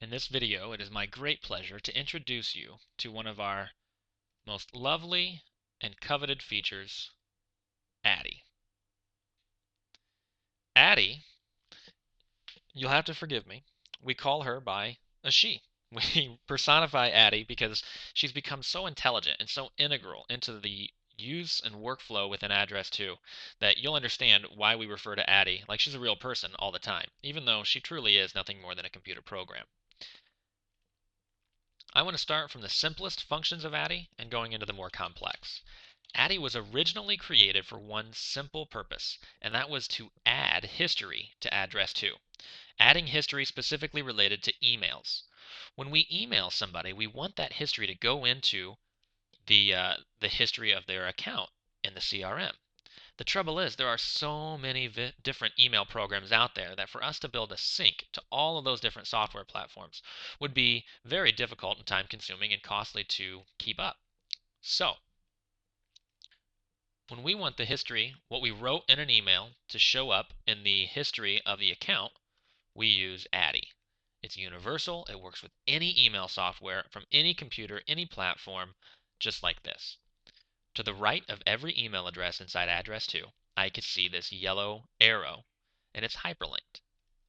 In this video, it is my great pleasure to introduce you to one of our most lovely and coveted features, Addy. Addy, you'll have to forgive me, we call her by a she. We personify Addy because she's become so intelligent and so integral into the use and workflow within AddressTwo that you'll understand why we refer to Addy like she's a real person all the time, even though she truly is nothing more than a computer program. I want to start from the simplest functions of Addy and going into the more complex. Addy was originally created for one simple purpose, and that was to add history to AddressTwo, adding history specifically related to emails. When we email somebody, we want that history to go into the history of their account in the CRM. The trouble is, there are so many different email programs out there that for us to build a sync to all of those different software platforms would be very difficult and time consuming and costly to keep up. So, when we want the history, what we wrote in an email, to show up in the history of the account, we use Addy. It's universal, it works with any email software from any computer, any platform, just like this. To the right of every email address inside AddressTwo, I can see this yellow arrow, and it's hyperlinked.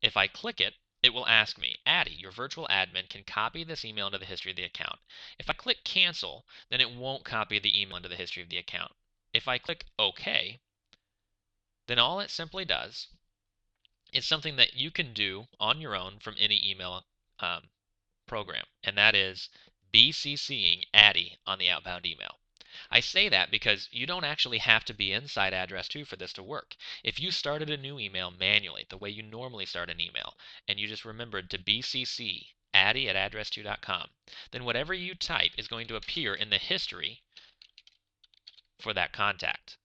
If I click it, it will ask me, Addy, your virtual admin, can copy this email into the history of the account. If I click cancel, then it won't copy the email into the history of the account. If I click OK, then all it simply does is something that you can do on your own from any email program, and that is BCCing Addy on the outbound email. I say that because you don't actually have to be inside AddressTwo for this to work. If you started a new email manually, the way you normally start an email, and you just remembered to BCC Addy at AddressTwo.com, then whatever you type is going to appear in the history for that contact.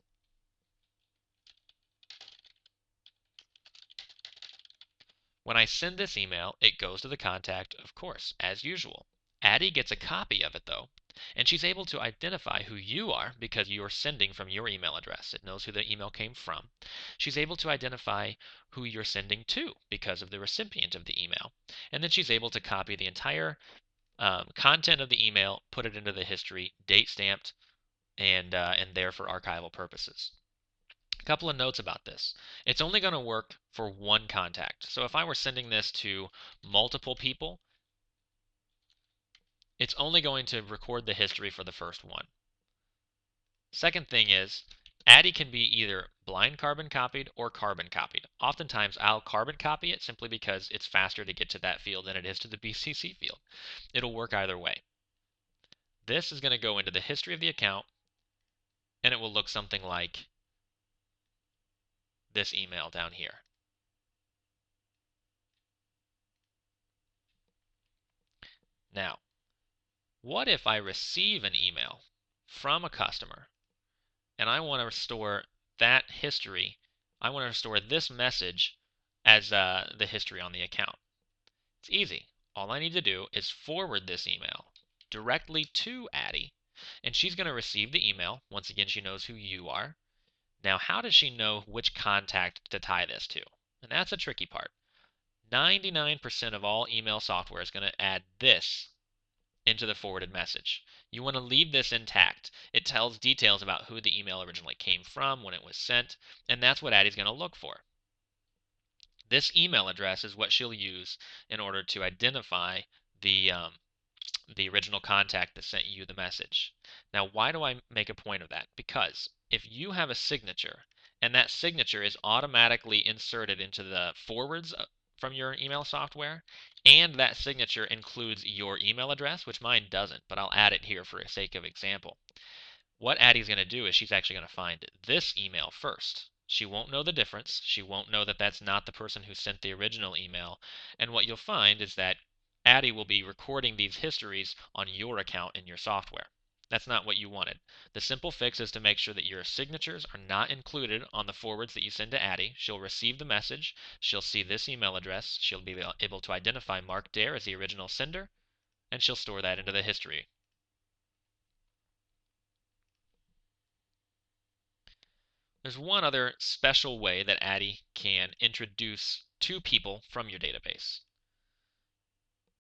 When I send this email, it goes to the contact, of course, as usual. Addy gets a copy of it, though, and she's able to identify who you are because you're sending from your email address. It knows who the email came from. She's able to identify who you're sending to because of the recipient of the email. And then she's able to copy the entire content of the email, put it into the history, date stamped, and there for archival purposes. A couple of notes about this. It's only going to work for one contact. So if I were sending this to multiple people, it's only going to record the history for the first one. Second thing is, Addy can be either blind carbon copied or carbon copied. Oftentimes I'll carbon copy it simply because it's faster to get to that field than it is to the BCC field. It'll work either way. This is going to go into the history of the account, and it will look something like this email down here. Now, what if I receive an email from a customer and I want to store that history? I want to store this message as the history on the account. It's easy. All I need to do is forward this email directly to Addy, and she's going to receive the email. Once again, she knows who you are. Now, how does she know which contact to tie this to? And that's a tricky part. 99% of all email software is going to add this into the forwarded message. You want to leave this intact. It tells details about who the email originally came from, when it was sent, and that's what Addy's going to look for. This email address is what she'll use in order to identify the original contact that sent you the message. Now, why do I make a point of that? Because if you have a signature and that signature is automatically inserted into the forwards from your email software, and that signature includes your email address, which mine doesn't, but I'll add it here for the sake of example. What Addy's going to do is she's actually going to find this email first. She won't know the difference. She won't know that that's not the person who sent the original email. And what you'll find is that Addy will be recording these histories on your account in your software. That's not what you wanted. The simple fix is to make sure that your signatures are not included on the forwards that you send to Addy. She'll receive the message. She'll see this email address. She'll be able to identify Mark Dare as the original sender, and she'll store that into the history. There's one other special way that Addy can introduce two people from your database.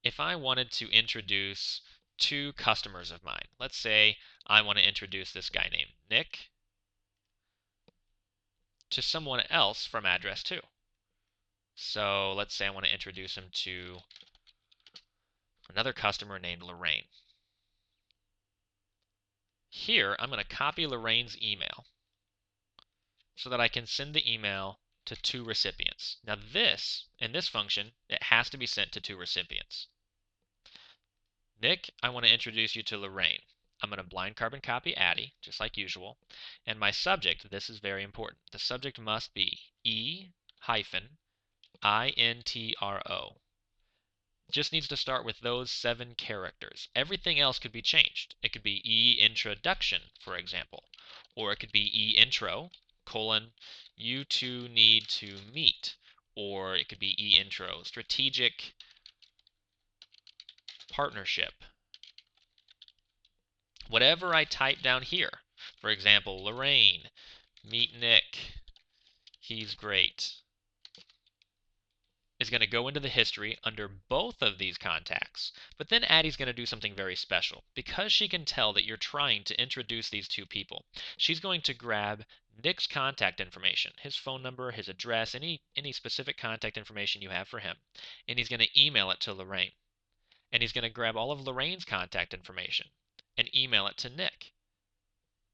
if I wanted to introduce two customers of mine, let's say I want to introduce this guy named Nick to someone else from AddressTwo. So let's say I want to introduce him to another customer named Lorraine. Here, I'm going to copy Lorraine's email so that I can send the email to two recipients. Now in this function, it has to be sent to two recipients. Nick, I want to introduce you to Lorraine. I'm going to blind carbon copy Addy, just like usual. And my subject, this is very important. The subject must be E-intro. Just needs to start with those 7 characters. Everything else could be changed. It could be E-introduction, for example. Or it could be E-intro, you two need to meet. Or it could be E-intro, strategic partnership. Whatever I type down here, for example, Lorraine, meet Nick, he's great, is going to go into the history under both of these contacts. But then Addy's going to do something very special. Because she can tell that you're trying to introduce these two people, she's going to grab Nick's contact information, his phone number, his address, any specific contact information you have for him, and he's going to email it to Lorraine. And he's going to grab all of Lorraine's contact information and email it to Nick.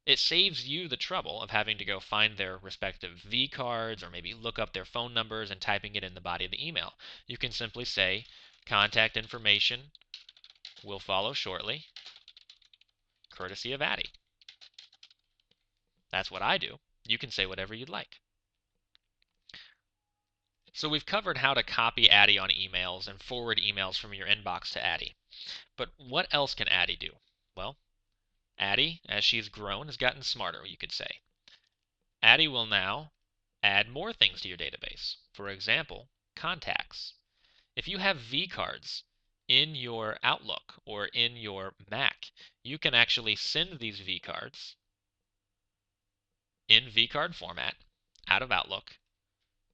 It saves you the trouble of having to go find their respective V cards or maybe look up their phone numbers and typing it in the body of the email. You can simply say, contact information will follow shortly, courtesy of Addy. That's what I do. You can say whatever you'd like. So we've covered how to copy Addy on emails and forward emails from your inbox to Addy. But what else can Addy do? Well, Addy, as she's grown, has gotten smarter, you could say. Addy will now add more things to your database. For example, contacts. If you have V cards in your Outlook or in your Mac, you can actually send these V cards in V card format out of Outlook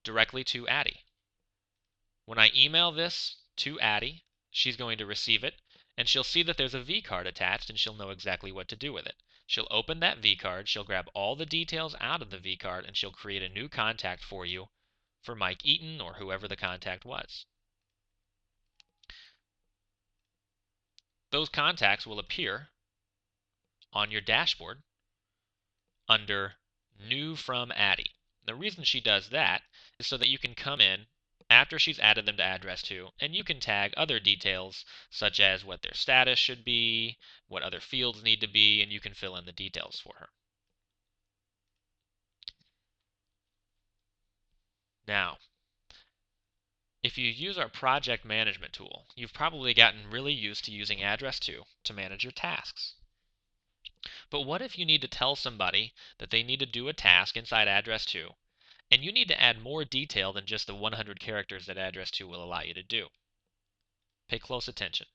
directly to Addy. When I email this to Addy, she's going to receive it, and she'll see that there's a V card attached, and she'll know exactly what to do with it. She'll open that V card, she'll grab all the details out of the V card, and she'll create a new contact for you for Mike Eaton or whoever the contact was. Those contacts will appear on your dashboard under New from Addy. The reason she does that is so that you can come in after she's added them to AddressTwo, and you can tag other details such as what their status should be, what other fields need to be, and you can fill in the details for her. Now, if you use our project management tool, you've probably gotten really used to using AddressTwo to manage your tasks. But what if you need to tell somebody that they need to do a task inside AddressTwo, and you need to add more detail than just the 100 characters that AddressTwo will allow you to do? Pay close attention.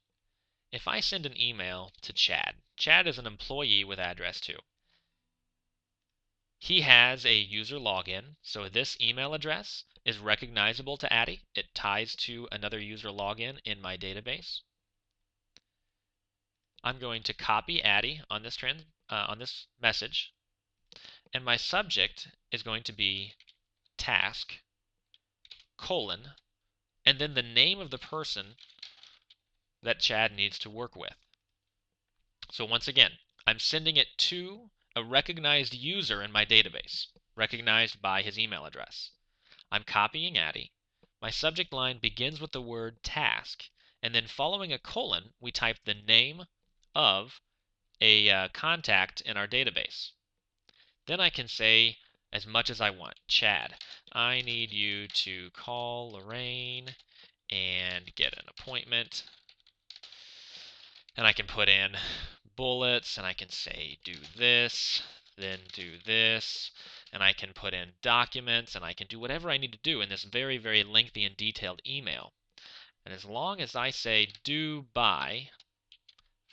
If I send an email to Chad, Chad is an employee with AddressTwo. He has a user login, so this email address is recognizable to Addy. It ties to another user login in my database. I'm going to copy Addy on this message, and my subject is going to be task, and then the name of the person that Chad needs to work with. So once again, I'm sending it to a recognized user in my database, recognized by his email address. I'm copying Addy. My subject line begins with the word task, and then following a colon, we type the name of a contact in our database. Then I can say as much as I want. Chad, I need you to call Lorraine and get an appointment. And I can put in bullets, and I can say do this, then do this, and I can put in documents, and I can do whatever I need to do in this very, very lengthy and detailed email. And as long as I say due by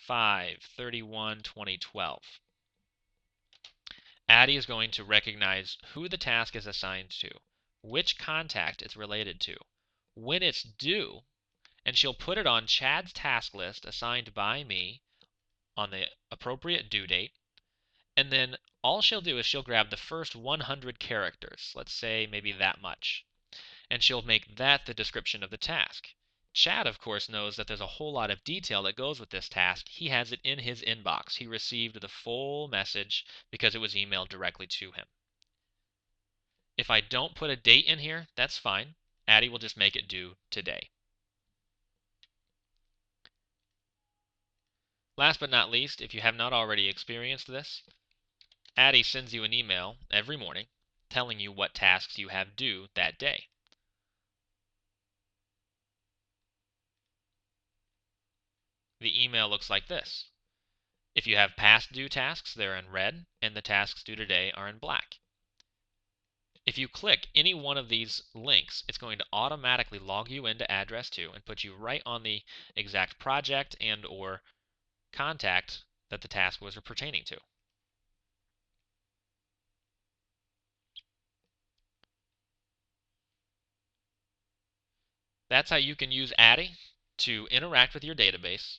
5/31/2012, Addy is going to recognize who the task is assigned to, which contact it's related to, when it's due, and she'll put it on Chad's task list assigned by me on the appropriate due date. And then all she'll do is she'll grab the first 100 characters, let's say maybe that much, and she'll make that the description of the task. Chad, of course, knows that there's a whole lot of detail that goes with this task. He has it in his inbox. He received the full message because it was emailed directly to him. If I don't put a date in here, that's fine. Addy will just make it due today. Last but not least, if you have not already experienced this, Addy sends you an email every morning telling you what tasks you have due that day. The email looks like this. If you have past due tasks, they're in red, and the tasks due today are in black. If you click any one of these links, it's going to automatically log you into AddressTwo and put you right on the exact project and or contact that the task was pertaining to. That's how you can use Addy to interact with your database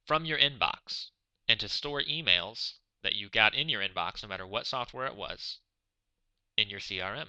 from your inbox and to store emails that you got in your inbox, no matter what software it was, in your CRM.